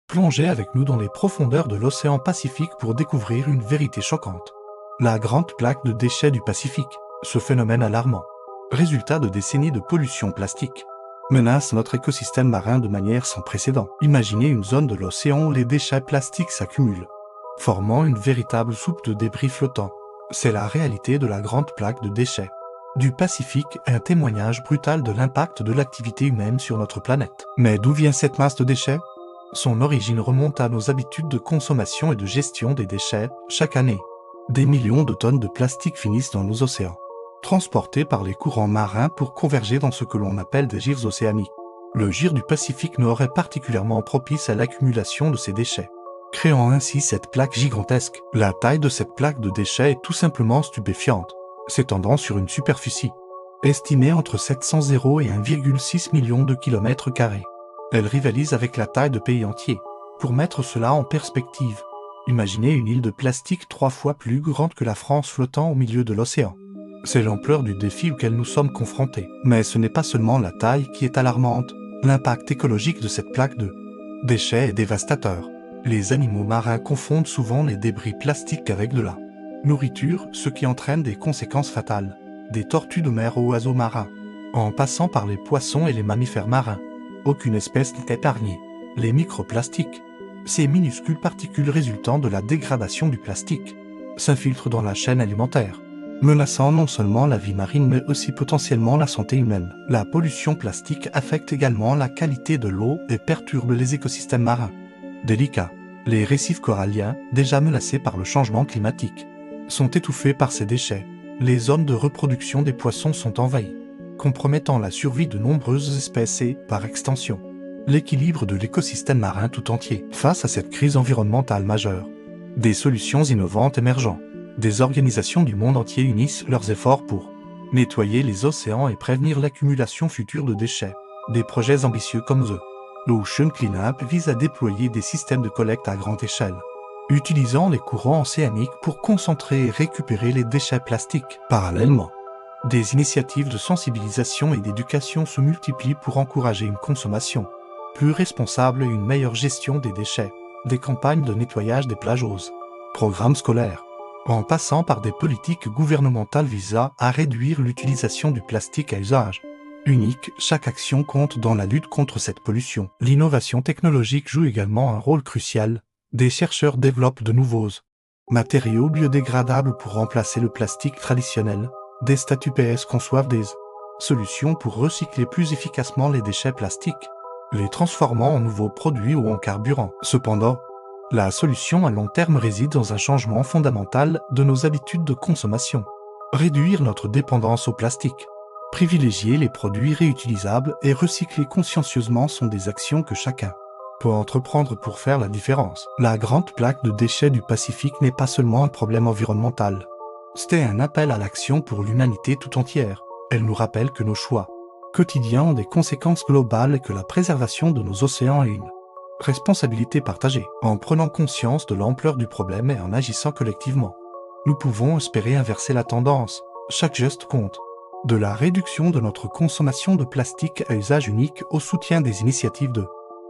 Plongez avec nous dans les profondeurs de l'océan Pacifique pour découvrir une vérité choquante. La grande plaque de déchets du Pacifique, ce phénomène alarmant, résultat de décennies de pollution plastique, menace notre écosystème marin de manière sans précédent. Imaginez une zone de l'océan où les déchets plastiques s'accumulent, formant une véritable soupe de débris flottants. C'est la réalité de la grande plaque de déchets du Pacifique, un témoignage brutal de l'impact de l'activité humaine sur notre planète. Mais d'où vient cette masse de déchets ? Son origine remonte à nos habitudes de consommation et de gestion des déchets. Chaque année, des millions de tonnes de plastique finissent dans nos océans, transportés par les courants marins pour converger dans ce que l'on appelle des gyres océaniques. Le gyre du Pacifique nous aurait particulièrement propice à l'accumulation de ces déchets, créant ainsi cette plaque gigantesque. La taille de cette plaque de déchets est tout simplement stupéfiante, s'étendant sur une superficie estimée entre 700 et 1,6 million de kilomètres carrés. Elle rivalise avec la taille de pays entiers. Pour mettre cela en perspective, imaginez une île de plastique 3 fois plus grande que la France flottant au milieu de l'océan. C'est l'ampleur du défi auquel nous sommes confrontés. Mais ce n'est pas seulement la taille qui est alarmante, l'impact écologique de cette plaque de déchets est dévastateur. Les animaux marins confondent souvent les débris plastiques avec de la nourriture, ce qui entraîne des conséquences fatales. Des tortues de mer aux oiseaux marins, en passant par les poissons et les mammifères marins. Aucune espèce n'est épargnée. Les microplastiques, ces minuscules particules résultant de la dégradation du plastique, s'infiltrent dans la chaîne alimentaire, menaçant non seulement la vie marine mais aussi potentiellement la santé humaine. La pollution plastique affecte également la qualité de l'eau et perturbe les écosystèmes marins. Délicats, les récifs coralliens, déjà menacés par le changement climatique, sont étouffés par ces déchets. Les zones de reproduction des poissons sont envahies, compromettant la survie de nombreuses espèces et, par extension, l'équilibre de l'écosystème marin tout entier. Face à cette crise environnementale majeure, des solutions innovantes émergent. Des organisations du monde entier unissent leurs efforts pour nettoyer les océans et prévenir l'accumulation future de déchets. Des projets ambitieux comme The Ocean Cleanup visent à déployer des systèmes de collecte à grande échelle, utilisant les courants océaniques pour concentrer et récupérer les déchets plastiques. Parallèlement, des initiatives de sensibilisation et d'éducation se multiplient pour encourager une consommation plus responsable et une meilleure gestion des déchets. Des campagnes de nettoyage des plages aux programmes scolaires, en passant par des politiques gouvernementales visant à réduire l'utilisation du plastique à usage unique, chaque action compte dans la lutte contre cette pollution. L'innovation technologique joue également un rôle crucial. Des chercheurs développent de nouveaux matériaux biodégradables pour remplacer le plastique traditionnel. Des statuts PS conçoivent des solutions pour recycler plus efficacement les déchets plastiques, les transformant en nouveaux produits ou en carburant. Cependant, la solution à long terme réside dans un changement fondamental de nos habitudes de consommation. Réduire notre dépendance au plastique, privilégier les produits réutilisables et recycler consciencieusement sont des actions que chacun peut entreprendre pour faire la différence. La grande plaque de déchets du Pacifique n'est pas seulement un problème environnemental. C'est un appel à l'action pour l'humanité tout entière. Elle nous rappelle que nos choix quotidiens ont des conséquences globales et que la préservation de nos océans est une responsabilité partagée. En prenant conscience de l'ampleur du problème et en agissant collectivement, nous pouvons espérer inverser la tendance. Chaque geste compte. De la réduction de notre consommation de plastique à usage unique au soutien des initiatives de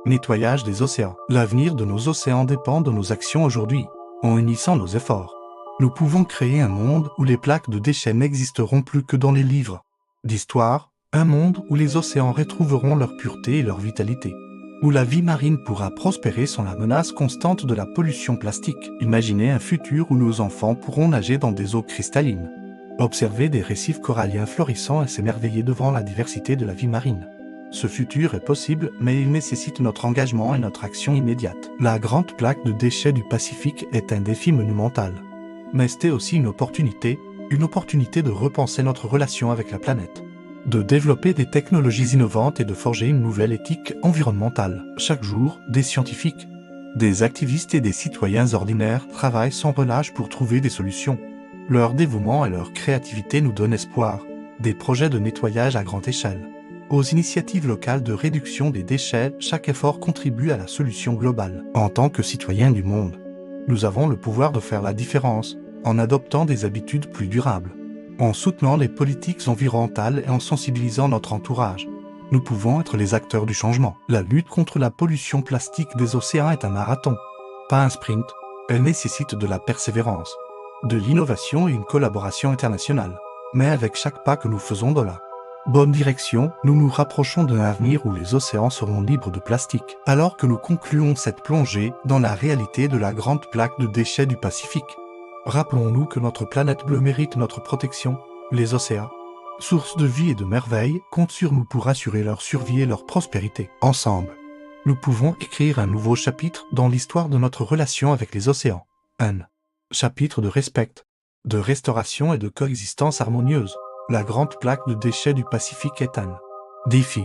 nettoyage des océans. L'avenir de nos océans dépend de nos actions aujourd'hui. En unissant nos efforts, nous pouvons créer un monde où les plaques de déchets n'existeront plus que dans les livres d'histoire, un monde où les océans retrouveront leur pureté et leur vitalité, où la vie marine pourra prospérer sans la menace constante de la pollution plastique. Imaginez un futur où nos enfants pourront nager dans des eaux cristallines, observer des récifs coralliens florissants et s'émerveiller devant la diversité de la vie marine. Ce futur est possible, mais il nécessite notre engagement et notre action immédiate. La grande plaque de déchets du Pacifique est un défi monumental. Mais c'est aussi une opportunité de repenser notre relation avec la planète, de développer des technologies innovantes et de forger une nouvelle éthique environnementale. Chaque jour, des scientifiques, des activistes et des citoyens ordinaires travaillent sans relâche pour trouver des solutions. Leur dévouement et leur créativité nous donnent espoir. Des projets de nettoyage à grande échelle, aux initiatives locales de réduction des déchets, chaque effort contribue à la solution globale. En tant que citoyens du monde, nous avons le pouvoir de faire la différence en adoptant des habitudes plus durables, en soutenant les politiques environnementales et en sensibilisant notre entourage. Nous pouvons être les acteurs du changement. La lutte contre la pollution plastique des océans est un marathon, pas un sprint. Elle nécessite de la persévérance, de l'innovation et une collaboration internationale. Mais avec chaque pas que nous faisons dans la bonne direction, nous nous rapprochons d'un avenir où les océans seront libres de plastique. Alors que nous concluons cette plongée dans la réalité de la grande plaque de déchets du Pacifique, rappelons-nous que notre planète bleue mérite notre protection. Les océans, source de vie et de merveilles, comptent sur nous pour assurer leur survie et leur prospérité. Ensemble, nous pouvons écrire un nouveau chapitre dans l'histoire de notre relation avec les océans. Un chapitre de respect, de restauration et de coexistence harmonieuse. La grande plaque de déchets du Pacifique est un défi.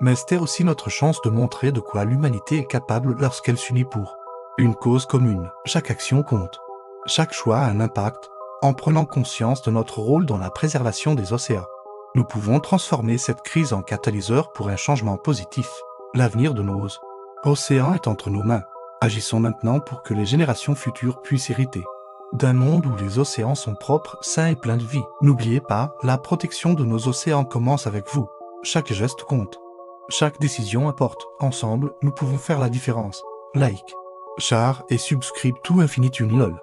Mais c'est aussi notre chance de montrer de quoi l'humanité est capable lorsqu'elle s'unit pour une cause commune. Chaque action compte. Chaque choix a un impact. En prenant conscience de notre rôle dans la préservation des océans, nous pouvons transformer cette crise en catalyseur pour un changement positif. L'avenir de nos océans est entre nos mains. Agissons maintenant pour que les générations futures puissent hériter d'un monde où les océans sont propres, sains et pleins de vie. N'oubliez pas, la protection de nos océans commence avec vous. Chaque geste compte. Chaque décision importe. Ensemble, nous pouvons faire la différence. Like, share et subscribe to Infinitum LOL.